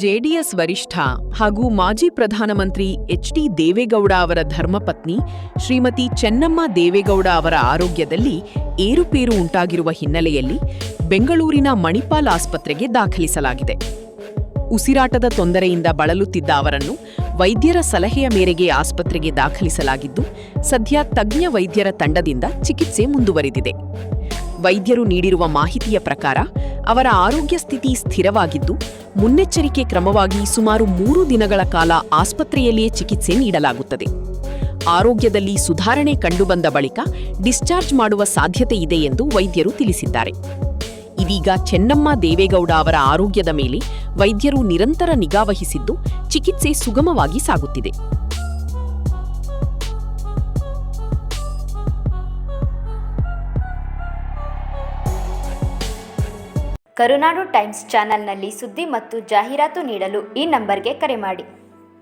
JDS ವರಿಷ್ಠ ಹಾಗೂ ಮಾಜಿ ಪ್ರಧಾನಮಂತ್ರಿ ಎಚ್.ಡಿ. ದೇವೇಗೌಡ ಅವರ ಧರ್ಮಪತ್ನಿ ಶ್ರೀಮತಿ ಚೆನ್ನಮ್ಮ ದೇವೇಗೌಡ ಅವರ ಆರೋಗ್ಯದಲ್ಲಿ ಏರುಪೇರು ಉಂಟಾಗಿರುವ ಹಿನ್ನೆಲೆಯಲ್ಲಿ ಬೆಂಗಳೂರಿನ ಮಣಿಪಾಲ್ ಆಸ್ಪತ್ರೆಗೆ ದಾಖಲಿಸಲಾಗಿದೆ. ಉಸಿರಾಟದ ತೊಂದರೆಯಿಂದ ಬಳಲುತ್ತಿದ್ದ ಅವರನ್ನು ವೈದ್ಯರ ಸಲಹೆಯ ಮೇರೆಗೆ ಆಸ್ಪತ್ರೆಗೆ ದಾಖಲಿಸಲಾಗಿದ್ದು, ಸದ್ಯ ತಜ್ಞ ವೈದ್ಯರ ತಂಡದಿಂದ ಚಿಕಿತ್ಸೆ ಮುಂದುವರೆದಿದೆ. ವೈದ್ಯರು ನೀಡಿರುವ ಮಾಹಿತಿಯ ಪ್ರಕಾರ ಅವರ ಆರೋಗ್ಯ ಸ್ಥಿತಿ ಸ್ಥಿರವಾಗಿದ್ದು, ಮುನ್ನೆಚ್ಚರಿಕೆ ಕ್ರಮವಾಗಿ ಸುಮಾರು 3 ದಿನಗಳ ಕಾಲ ಆಸ್ಪತ್ರೆಯಲ್ಲಿಯೇ ಚಿಕಿತ್ಸೆ ನೀಡಲಾಗುತ್ತದೆ. ಆರೋಗ್ಯದಲ್ಲಿ ಸುಧಾರಣೆ ಕಂಡುಬಂದ ಬಳಿಕ ಡಿಸ್ಚಾರ್ಜ್ ಮಾಡುವ ಸಾಧ್ಯತೆ ಇದೆ ಎಂದು ವೈದ್ಯರು ತಿಳಿಸಿದ್ದಾರೆ. ಇದೀಗ ಚೆನ್ನಮ್ಮ ದೇವೇಗೌಡ ಅವರ ಆರೋಗ್ಯದ ಮೇಲೆ ವೈದ್ಯರು ನಿರಂತರ ನಿಗಾವಹಿಸಿದ್ದು, ಚಿಕಿತ್ಸೆ ಸುಗಮವಾಗಿ ಸಾಗುತ್ತಿದೆ. ಕರುನಾಡು ಟೈಮ್ಸ್ ಚಾನೆಲ್ನಲ್ಲಿ ಸುದ್ದಿ ಮತ್ತು ಜಾಹೀರಾತು ನೀಡಲು ಈ ನಂಬರ್ಗೆ ಕರೆ ಮಾಡಿ.